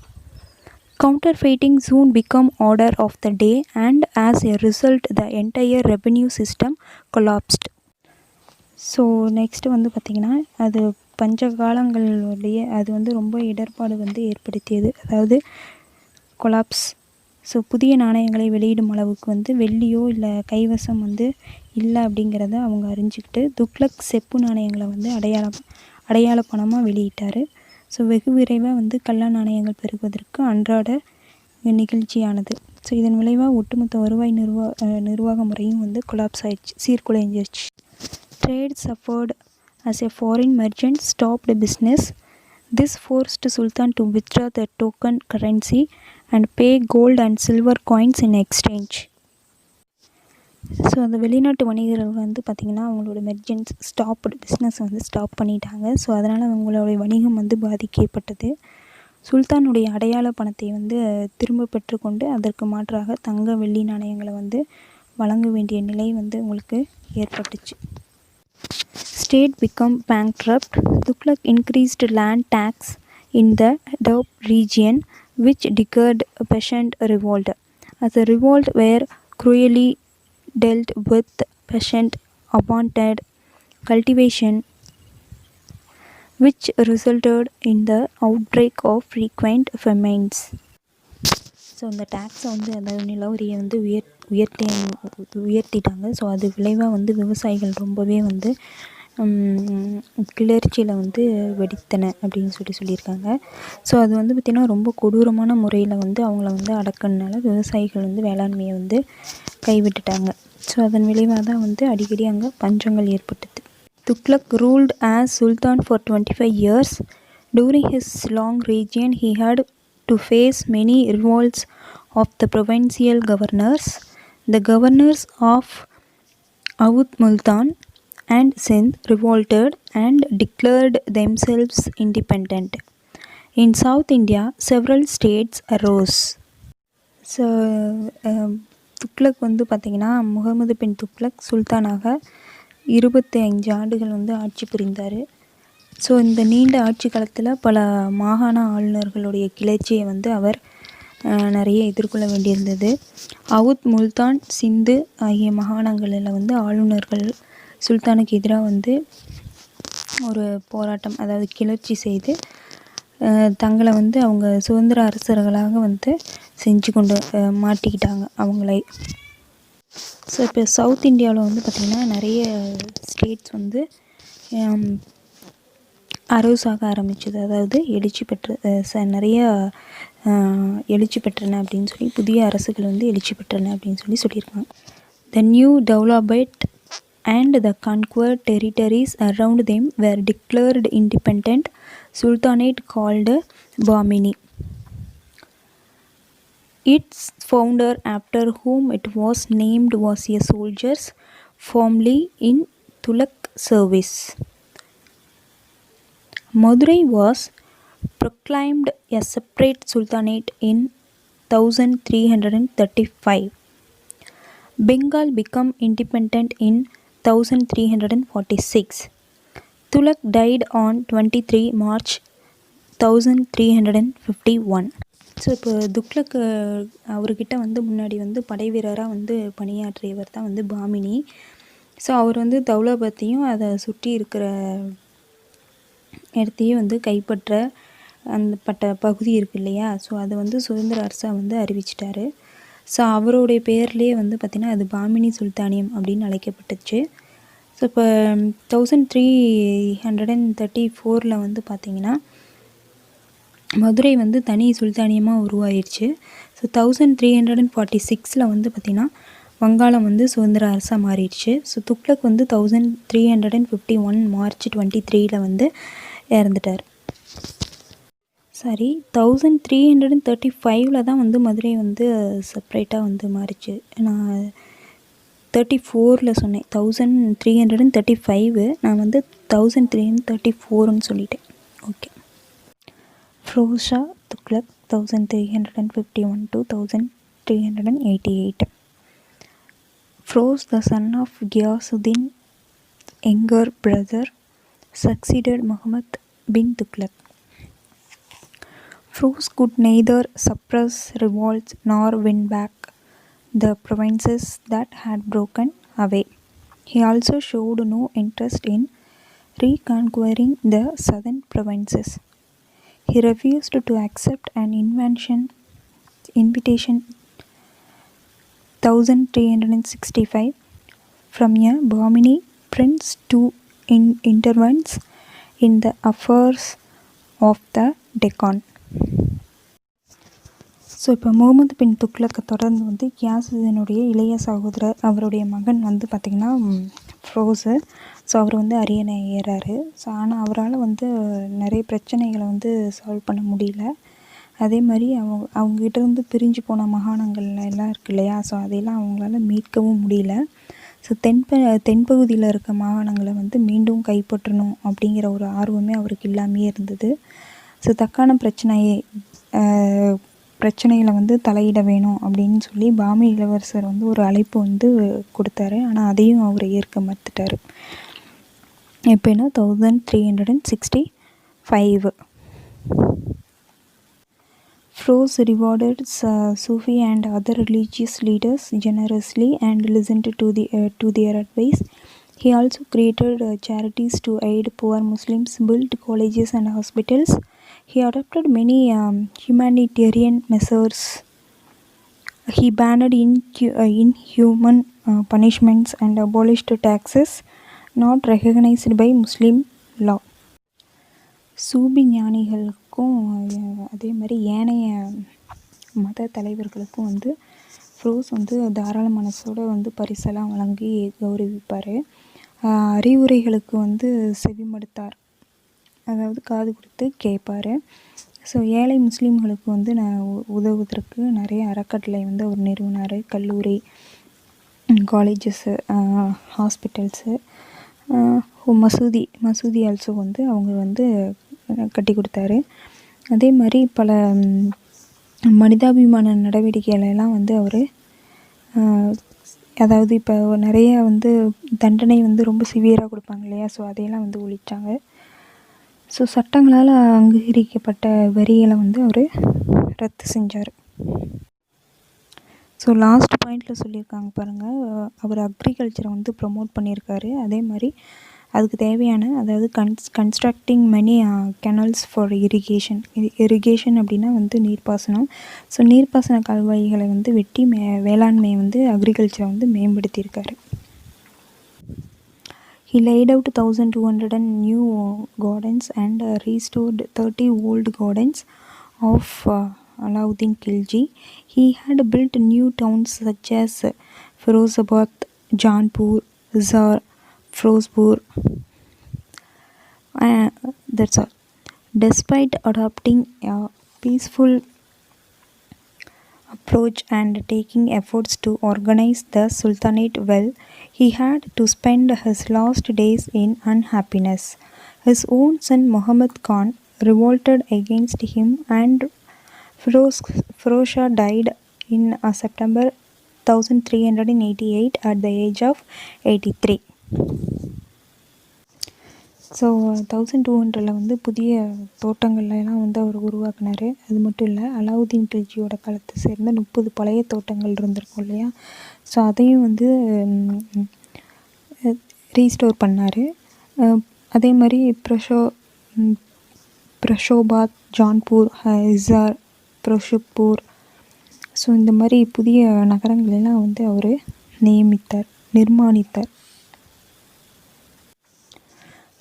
Counterfeiting soon became order of the day, and as a result the entire revenue system collapsed. So next வந்து பார்த்திங்கன்னா அது பஞ்ச காலங்களுடைய அது வந்து ரொம்ப இடர்பாடு வந்து ஏற்படுத்தியது, அதாவது கொலாப்ஸ். ஸோ புதிய நாணயங்களை வெளியிடும் அளவுக்கு வந்து வெள்ளியோ இல்லை கைவசம் வந்து இல்லை அப்படிங்கிறத அவங்க அறிஞ்சிக்கிட்டு துக்ளக் செப்பு நாணயங்களை வந்து அடையாள பணமாக வெளியிட்டார். ஸோ வெகு விரைவாக வந்து கள்ள நாணயங்கள் பெருகுவதற்கு அன்றாட நிகழ்ச்சியானது. ஸோ இதன் விளைவாக ஒட்டுமொத்த வருவாய் நிர்வாக முறையும் வந்து கொலாப்ஸ் ஆயிடுச்சு, சீர்குலைஞ்சிருச்சு. Trade suffered as a foreign merchant stopped business. This forced Sultan to withdraw the token currency and pay gold and silver coins in exchange. So அந்த வெளிநாட்டு வணிகர்கள் வந்து பார்த்திங்கன்னா அவங்களோட மெர்ஜென்ட்ஸ் பிஸ்னஸ் வந்து ஸ்டாப் பண்ணிட்டாங்க. ஸோ அதனால் அவங்களுடைய வணிகம் வந்து பாதிக்கப்பட்டது. சுல்தானுடைய அடையாள பணத்தை வந்து திரும்ப பெற்றுக்கொண்டு அதற்கு மாற்றாக தங்க வெள்ளி நாணயங்களை வந்து வழங்க வேண்டிய நிலை வந்து உங்களுக்கு ஏற்பட்டுச்சு. State became bankrupt. Tughlaq increased land tax in the Doab region, which triggered a peasant revolt. As the revolt were cruelly dealt with, peasant abandoned cultivation, which resulted in the outbreak of frequent famines. So அந்த டேக்ஸை வந்து அதாவது நிலவரியை வந்து உயர்த்திட்டாங்க. ஸோ அது விளைவாக வந்து விவசாயிகள் ரொம்பவே வந்து கிளர்ச்சியில் வந்து வெடித்தன அப்படின்னு சொல்லியிருக்காங்க. ஸோ அது வந்து பார்த்திங்கன்னா ரொம்ப கொடூரமான முறையில் வந்து அவங்கள வந்து அடக்குனால விவசாயிகள் வந்து வேளாண்மையை வந்து கைவிட்டுட்டாங்க. ஸோ அதன் விளைவாக தான் வந்து அடிக்கடி அங்கே பஞ்சங்கள் ஏற்பட்டது. Tughlaq ruled as sultan for 25 years. During his long reign he had to face many revolts of the provincial governors. The governors of Awadh, Multan and Sindh revolted and declared themselves independent. In South India, several states arose. So Tughlaq வந்து பார்த்திங்கன்னா முகமது பின் துக்ளக் சுல்தானாக 25 ஆண்டுகள் வந்து ஆட்சி புரிந்தார். ஸோ இந்த நீண்ட ஆட்சி காலத்தில் பல மாகாண ஆளுநர்களுடைய கிளர்ச்சியை வந்து அவர் நிறைய எதிர்கொள்ள வேண்டியிருந்தது. அவுத், முல்தான், சிந்து ஆகிய மாகாணங்களில் வந்து ஆளுநர்கள் சுல்தானுக்கு எதிராக வந்து ஒரு போராட்டம், அதாவது கிளர்ச்சி செய்து தங்களை வந்து அவங்க சுதந்திர அரசர்களாக வந்து செஞ்சு கொண்டு மாட்டிக்கிட்டாங்க அவங்களே. ஸோ இப்போ சவுத் இந்தியாவில் வந்து பார்த்திங்கன்னா நிறைய ஸ்டேட்ஸ் வந்து அரோஸாக ஆரம்பிச்சது, அதாவது எழுச்சி பெற்ற நிறையா எழுச்சி பெற்றன அப்படின்னு சொல்லி புதிய அரசுகள் வந்து எழுச்சி பெற்றன அப்படின்னு சொல்லியிருக்காங்க. The new development and the conquered territories around them were declared independent sultanate called Bahmani. Its founder, after whom it was named, was a soldier formerly in Tughlaq service. Madurai was proclaimed a separate sultanate in 1335. Bengal became independent in 1346. Tughlaq died on 23 March 1351. So இப்போ துக்ளக் அவர்கிட்ட வந்து முன்னாடி வந்து படை வீரராக வந்து பணியாற்றியவர் தான் வந்து பாமினி. ஸோ அவர் வந்து தௌலாபத்தையும் அதை சுற்றி இருக்கிற இடத்தையும் வந்து கைப்பற்ற அந்த பகுதி இருக்கு இல்லையா, ஸோ அதை வந்து சுதந்திர அரசாக வந்து அறிவிச்சிட்டாரு. ஸோ அவருடைய பேர்லேயே வந்து பார்த்திங்கன்னா அது பாமினி சுல்தானியம் அப்படின்னு அழைக்கப்பட்டுச்சு. ஸோ இப்போ 1334 வந்து பார்த்திங்கன்னா மதுரை வந்து தனி சுல்தானியமாக உருவாயிடுச்சு. ஸோ 1346 வந்து பார்த்திங்கன்னா வங்காளம் வந்து சுதந்திர அரசாக மாறிடுச்சு. ஸோ துக்ளக் வந்து 1351 மார்ச் 23 வந்து இறந்துட்டார். ஸோ சாரி 1335 தான் வந்து மதுரை வந்து செப்ரேட்டாக வந்து மாறிச்சு. நான் 34 சொன்னேன். 1335 நான் வந்து 1334ன்னு சொல்லிட்டேன். Okay. Firoz Shah Tughlaq 1351 to 1388. Firoz, the son of Ghiyasuddin younger brother, succeeded Muhammad bin Tughlaq. Firoz could neither suppress revolts nor win back the provinces that had broken away. He also showed no interest in reconquering the southern provinces. He refused to accept an invitation 1365 from a Bahmani prince to intervene in the affairs of the Deccan. So இப்போ முகமது பின் துக்ளக்கை தொடர்ந்து வந்து கியாசுதீனுடைய இளைய சகோதரர் அவருடைய மகன் வந்து பார்த்திங்கன்னா ஃபிரோஸு. ஸோ அவர் வந்து அரியணை ஏறாரு. ஸோ ஆனால் அவரால் வந்து நிறைய பிரச்சனைகளை வந்து சால்வ் பண்ண முடியல. அதே மாதிரி அவங்ககிட்டருந்து பிரிஞ்சு போன மாகாணங்கள் எல்லாம் இருக்கு இல்லையா, ஸோ அதையெல்லாம் அவங்களால மீட்கவும் முடியல. ஸோ தென்பகுதியில் இருக்க மாகாணங்களை வந்து மீண்டும் கைப்பற்றணும் அப்படிங்கிற ஒரு ஆர்வமே அவருக்கு இல்லாமையே இருந்தது. ஸோ தக்கான பிரச்சனையில் வந்து தலையிட வேணும் அப்படின்னு சொல்லி பாமி இளவரசர் வந்து ஒரு அழைப்பு வந்து கொடுத்தாரு. ஆனால் அதையும் அவர் ஏற்க மறுத்துட்டார். எப்போனா 1365. Firoz rewarded Sufi and other religious leaders generously and listened to their advice. He also created charities to aid poor Muslims, built colleges and hospitals. He adopted many humanitarian measures. He banned inhuman punishments and abolished taxes not recognized by Muslim law. Sufi ஞானிகளுக்கும் அதே மாதிரி ஏனைய மத தலைவர்களுக்கும் வந்து ஃபிரோஸ் வந்து தாராள மனசோடு வந்து பரிசெல்லாம் வழங்கி கௌரவிப்பார். அறிவுரைகளுக்கு வந்து செவிமடுத்தார், அதாவது காது கொடுத்து கேட்பார். ஸோ ஏழை முஸ்லீம்களுக்கு வந்து உதவுவதற்கு நிறைய அறக்கட்டளை வந்து அவர் நிறுவினார். கல்லூரி, காலேஜஸ்ஸு, ஹாஸ்பிட்டல்ஸு, மசூதி ஆல்சோ வந்து அவங்க வந்து கட்டி கொடுத்தாரு. அதே மாதிரி பல மனிதாபிமான நடவடிக்கைகளெல்லாம் வந்து அவர், அதாவது இப்போ நிறைய வந்து தண்டனை வந்து ரொம்ப சிவியராக கொடுப்பாங்க இல்லையா, ஸோ அதையெல்லாம் வந்து ஒழித்தாங்க. ஸோ சட்டங்களால் அங்கீகரிக்கப்பட்ட வரிகளை வந்து அவர் ரத்து செஞ்சார். ஸோ லாஸ்ட் பாயிண்டில் சொல்லியிருக்காங்க பாருங்கள், அவர் அக்ரிகல்ச்சரை வந்து ப்ரொமோட் பண்ணியிருக்காரு. அதே மாதிரி அதுக்கு தேவையான, அதாவது கன்ஸ்ட்ரக்டிங் மெனி கெனல்ஸ் ஃபார் இரிகேஷன் அப்படின்னா வந்து நீர்ப்பாசனம். ஸோ நீர்ப்பாசன கால்வாய்களை வந்து வெட்டி வேளாண்மையை வந்து அக்ரிகல்ச்சரை வந்து மேம்படுத்தியிருக்காரு. He laid out 1200 new gardens and restored 30 old gardens of Alauddin Khilji. He had built new towns such as Firozabad, Janpur, Hisar, Firozpur. That's all. Despite adopting a peaceful approach and taking efforts to organize the Sultanate well, he had to spend his last days in unhappiness. His own son Muhammad Khan revolted against him and Firoz Shah died in September 1388 at the age of 83. So 1200 வந்து புதிய தோட்டங்கள்லாம் வந்து அவர் உருவாக்குனார். அது மட்டும் இல்லை, அலாவுதீன் கில்ஜியோட காலத்தை சேர்ந்த 30 பழைய தோட்டங்கள் இருந்திருக்கும் இல்லையா, ஸோ அதையும் வந்து ரீஸ்டோர் பண்ணார். அதே மாதிரி பிரஷோபாத், ஜான்பூர், ஹிசார், பிரஷுப்பூர், ஸோ இந்த மாதிரி புதிய நகரங்களெல்லாம் வந்து அவர் நிர்மாணித்தார்.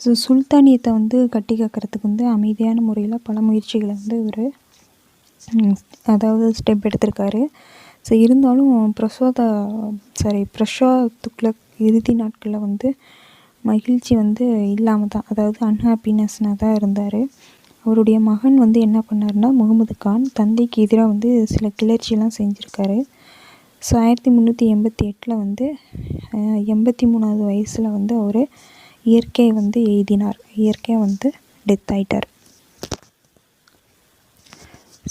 ஸோ சுல்தானியத்தை வந்து கட்டி காக்கிறதுக்கு வந்து அமைதியான முறையில் பல முயற்சிகளை வந்து ஒரு ஸ்டெப் எடுத்திருக்காரு. ஸோ இருந்தாலும் பிரஷா துக்ளக் இறுதி நாட்களில் வந்து மகிழ்ச்சி வந்து இல்லாமல் தான், அதாவது அன்ஹாப்பினஸ்னாக தான் இருந்தார். அவருடைய மகன் வந்து என்ன பண்ணாருன்னா முகமது கான் தந்தைக்கு எதிராக வந்து சில கிளர்ச்சியெல்லாம் செஞ்சுருக்காரு. ஸோ 1388 வந்து 83வது வயசில் வந்து அவர் இயற்கையை வந்து எய்தினார். இயற்கையாக வந்து டெத் ஆயிட்டார்.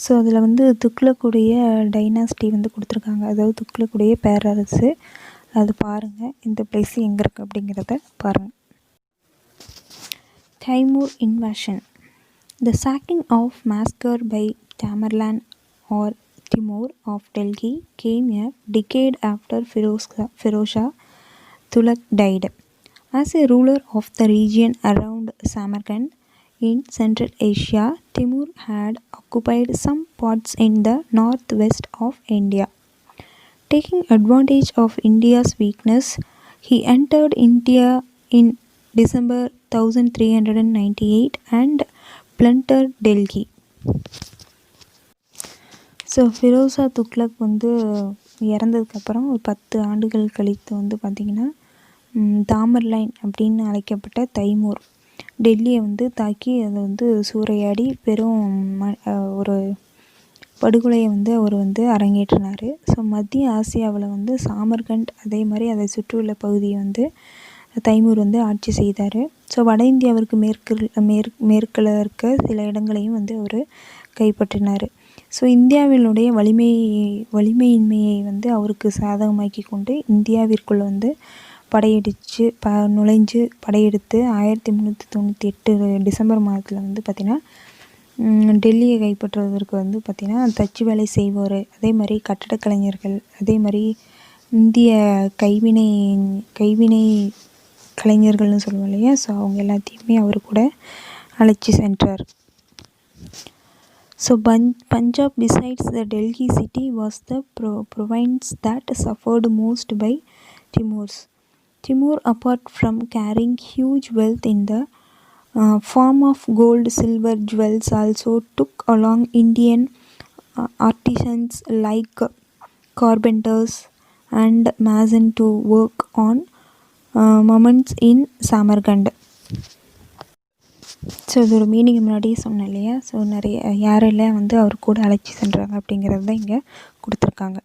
ஸோ அதில் வந்து துக்ளக்குடைய டைனாஸ்டி வந்து கொடுத்துருக்காங்க, அதாவது துக்ளக்குடைய பேரரசு. அது பாருங்கள், இந்த பிளேஸ் எங்கே இருக்குது அப்படிங்கிறத பாருங்கள். Timur இன்வாஷன். The sacking of massacre by Tamerlan or Timur of Delhi came a decade after Firoz Shah Tughlaq died. As a ruler of the region around Samarkand in Central Asia, Timur had occupied some parts in the northwest of India. Taking advantage of India's weakness, he entered India in December 1398 and plundered Delhi. So Firoza Tughlaq வந்து இறந்ததுக்கப்புறம் ஒரு 10 ஆண்டுகள் கழித்து வந்து பார்த்திங்கன்னா தாமர்லைன் அப்படின்னு அழைக்கப்பட்ட தைமூர் டெல்லியை வந்து தாக்கி அதை வந்து சூறையாடி பெரும் ஒரு படுகொலையை வந்து அவர் வந்து அரங்கேற்றினார். ஸோ மத்திய ஆசியாவில் வந்து சாமர்கண்ட் அதே மாதிரி அதை சுற்றியுள்ள பகுதியை வந்து தைமூர் வந்து ஆட்சி செய்தார். ஸோ வட இந்தியாவிற்கு மேற்கில் இருக்க சில இடங்களையும் வந்து அவர் கைப்பற்றினார். ஸோ இந்தியாவினுடைய வலிமையின்மையை வந்து அவருக்கு சாதகமாக்கி கொண்டு இந்தியாவிற்குள்ளே வந்து படையெடுத்து நுழைஞ்சு படையெடுத்து 1398 டிசம்பர் மாதத்தில் வந்து பார்த்திங்கன்னா டெல்லியை கைப்பற்றுவதற்கு வந்து பார்த்திங்கன்னா தச்சு வேலை செய்வோர், அதே மாதிரி கட்டடக்கலைஞர்கள், அதே மாதிரி இந்திய கைவினை கலைஞர்கள்னு சொல்லுவோம் இல்லையா, ஸோ அவங்க எல்லாத்தையுமே அவர் கூட அழைச்சி சென்றார். So Punjab besides the Delhi city was the province that suffered most by Timur, apart from carrying huge wealth in the form of gold, silver, jewels, also took along Indian artisans like carpenters and masons to work on monuments in Samarkand. So இது ஒரு மீனிங் முன்னாடியே சொன்னேன் இல்லையா, ஸோ நிறைய யாரெல்லாம் வந்து அவர் கூட அழைச்சி சென்றாங்க அப்படிங்கிறது தான் இங்கே கொடுத்துருக்காங்க.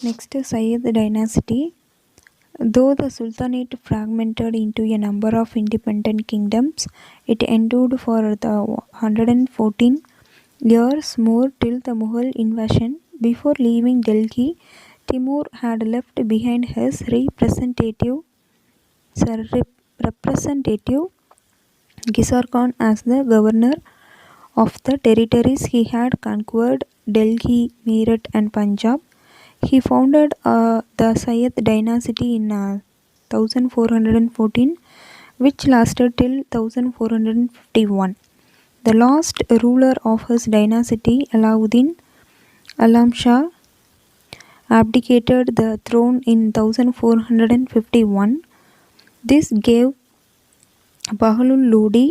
Next Sayyid dynasty. Though the Sultanate fragmented into a number of independent kingdoms, it endured for the 114 years more till the Mughal invasion. Before leaving Delhi, Timur had left behind his representative Gisar Khan as the governor of the territories he had conquered, Delhi, Meerut and Punjab. He founded the Sayyid dynasty in 1414, which lasted till 1451. The last ruler of his dynasty, Alauddin Alam Shah, abdicated the throne in 1451. This gave Bahlul Lodi,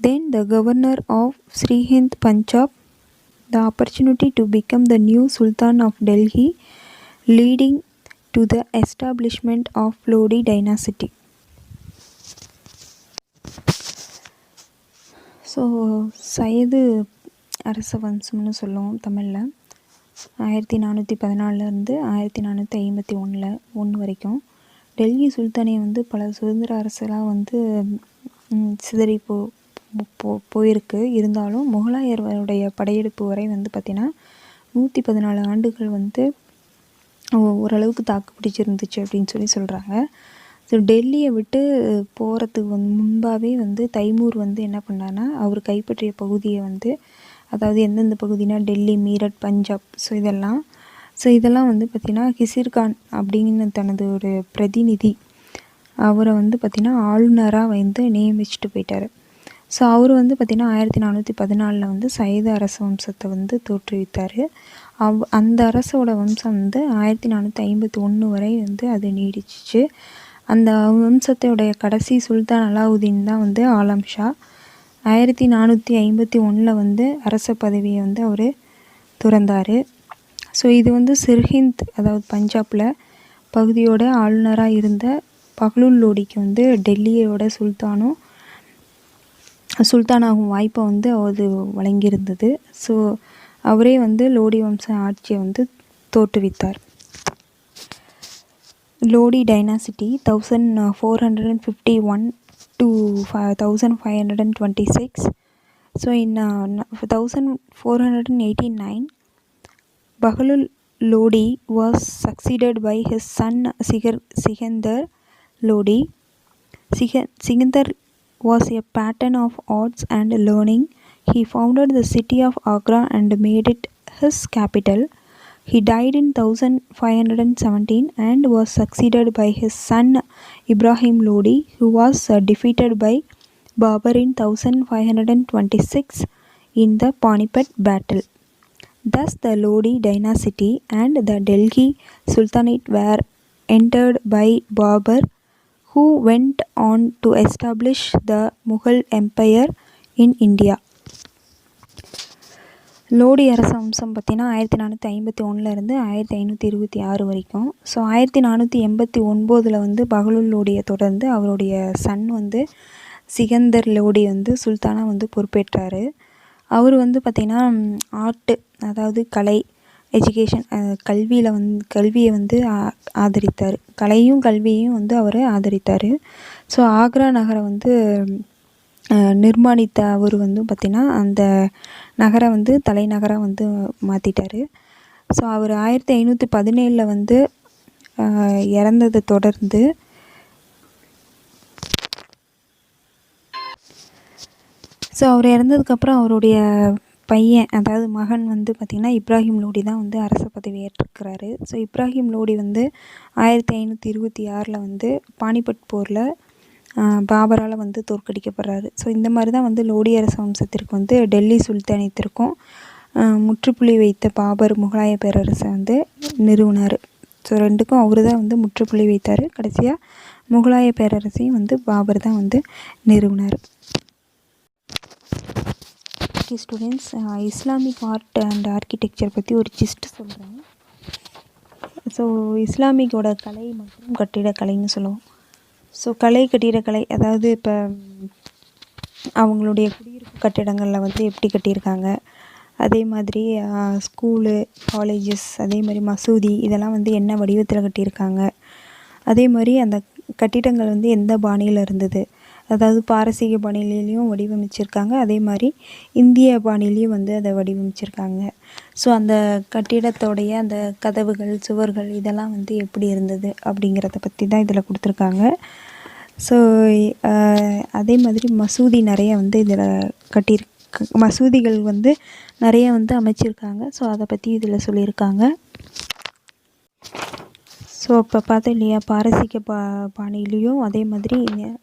then the governor of Srhind Punjab, the opportunity to become the new Sultan of Delhi, leading to the establishment of Lodi dynasty. So Syed அரச வம்சம்னு சொல்லுவோம் தமிழில். 1414 1451 வரைக்கும் டெல்லி சுல்தானியை வந்து பல சுதந்திர அரசராக வந்து சிதறி போயிருக்கு. இருந்தாலும் முகலாயர்களுடைய படையெடுப்பு வரை வந்து பார்த்திங்கன்னா 114 ஆண்டுகள் வந்து ஓரளவுக்கு தாக்கு பிடிச்சிருந்துச்சு அப்படின்னு சொல்கிறாங்க. ஸோ டெல்லியை விட்டு போகிறதுக்கு முன்பாகவே வந்து தைமூர் வந்து என்ன பண்ணார்னா அவர் கைப்பற்றிய பகுதியை வந்து, அதாவது எந்தெந்த பகுதினா டெல்லி, மீரட், பஞ்சாப், ஸோ இதெல்லாம் வந்து பார்த்திங்கன்னா கிசிர்கான் அப்படின்னு தனது ஒரு பிரதிநிதி அவரை வந்து பார்த்திங்கன்னா ஆளுநராக வந்து நியமிச்சுட்டு போயிட்டார். ஸோ அவர் வந்து பார்த்திங்கன்னா 1414 வந்து சையத அரச வம்சத்தை வந்து தோற்றுவித்தார். அந்த அரசோட வம்சம் வந்து 1451 வரை வந்து அது நீடிச்சிச்சு. அந்த வம்சத்தோடைய கடைசி சுல்தான் அலாவுதீன் தான் வந்து ஆலம் ஷா. 1451 வந்து அரச பதவியை வந்து அவர் துறந்தார். ஸோ இது வந்து சிர்ஹிந்த், அதாவது பஞ்சாபில் பகுதியோட ஆளுநராக இருந்த பஹ்லுல் லோடிக்கு வந்து டெல்லியோட சுல்தானும் சுல்தானாகும் வாய்ப்பை வந்து அது வழங்கியிருந்தது. ஸோ அவரே வந்து லோடி வம்ச ஆட்சியை வந்து தோற்றுவித்தார். Lodi dynasty 1451 to 1526. So in 1489, Bahlul Lodi was succeeded by his son Sikandar Lodi. Sikandar was a patron of arts and learning. He founded the city of Agra and made it his capital. He died in 1517 and was succeeded by his son Ibrahim Lodi, who was defeated by Babur in 1526 in the Panipat battle. Thus the Lodi dynasty and the Delhi Sultanate were entered by Babur, who went on to establish the Mughal Empire in India. Lodi அரச வம்சம் பார்த்திங்கன்னா 1451 1526 வரைக்கும். ஸோ 1489 வந்து பஹ்லுல் லோடியை தொடர்ந்து அவருடைய சன் வந்து சிகந்தர் லோடி வந்து சுல்தானாக வந்து பொறுப்பேற்றார். அவர் வந்து பார்த்திங்கன்னா ஆர்ட்டு, அதாவது கலை, எஜுகேஷன், கல்வியை வந்து ஆதரித்தார். கல்வியையும் வந்து அவர் ஆதரித்தார். ஸோ ஆக்ரா நகரை வந்து நிர்மாணித்த அவர் வந்து பார்த்திங்கன்னா அந்த நகரை வந்து தலைநகராக வந்து மாற்றிட்டார். ஸோ அவர் 1517 வந்து இறந்ததை தொடர்ந்து அவர் இறந்ததுக்கப்புறம் அவருடைய பையன், அதாவது மகன் வந்து பார்த்திங்கன்னா இப்ராஹிம் லோடி தான் வந்து அரச பதவி ஏற்றிருக்கிறாரு. ஸோ இப்ராஹிம் லோடி வந்து 1526 வந்து பானிபட் போரில் பாபரால் வந்து தோற்கடிக்கப்படுறாரு. ஸோ இந்த மாதிரி தான் வந்து லோடி அரச வம்சத்திற்கு வந்து டெல்லி சுல்தானேத்திற்கும் முற்றுப்புள்ளி வைத்த பாபர் முகலாய பேரரசை வந்து நிறுவினார். ஸோ ரெண்டுக்கும் அவர் தான் வந்து முற்றுப்புள்ளி வைத்தார். கடைசியாக முகலாய பேரரசையும் வந்து பாபர் தான் வந்து நிறுவினார். Okay students, Islamic art and architecture பற்றி ஒரு ஜிஸ்ட் சொல்கிறேன். ஸோ இஸ்லாமிக்கோட கலை மற்றும் கட்டிடக்கலைன்னு சொல்லுவோம். ஸோ கட்டிடக்கலை, அதாவது இப்போ அவங்களுடைய குடியிருப்பு கட்டிடங்களில் வந்து எப்படி கட்டியிருக்காங்க, அதே மாதிரி ஸ்கூலு, காலேஜஸ், அதே மாதிரி மசூதி, இதெல்லாம் வந்து என்ன வடிவத்தில் கட்டியிருக்காங்க, அதே மாதிரி அந்த கட்டிடங்கள் வந்து எந்த பாணியில் இருந்தது, அதாவது பாரசீக பாணியிலையும் வடிவமைச்சிருக்காங்க, அதே மாதிரி இந்திய பாணிலையும் வந்து அதை வடிவமைச்சிருக்காங்க. ஸோ அந்த கட்டிடத்தோடைய அந்த கதவுகள், சுவர்கள் இதெல்லாம் வந்து எப்படி இருந்தது அப்படிங்கிறத பற்றி தான் இதில் கொடுத்துருக்காங்க. ஸோ அதே மாதிரி மசூதி நிறைய வந்து இதில் மசூதிகள் வந்து நிறைய வந்து அமைச்சிருக்காங்க. ஸோ அதை பற்றி இதில் சொல்லியிருக்காங்க. ஸோ இப்போ பார்த்தோம் இல்லையா, பாரசீக பாணியிலையும் அதே மாதிரி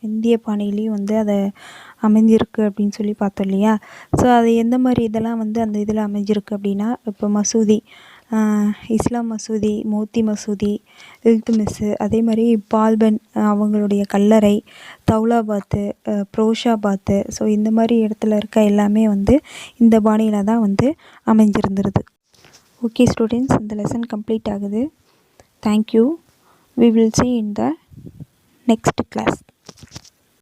இந்திய பாணியிலையும் வந்து அதை அமைஞ்சிருக்கு அப்படின்னு சொல்லி பார்த்தோம் இல்லையா. ஸோ அது எந்த மாதிரி இதெல்லாம் வந்து அந்த இதில் அமைஞ்சிருக்கு அப்படின்னா, இப்போ மசூதி, இஸ்லாம் மசூதி, மோத்தி மசூதி, இல்துமிஸு, அதே மாதிரி பால்பன் அவங்களுடைய கல்லறை, தௌலாபாத்து, புரோஷாபாத்து, ஸோ இந்த மாதிரி இடத்துல இருக்க எல்லாமே வந்து இந்த பாணியில் தான் வந்து அமைஞ்சிருந்துருது. ஓகே ஸ்டூடெண்ட்ஸ், இந்த லெசன் கம்ப்ளீட் ஆகுது. Thank you. We will see in the next class.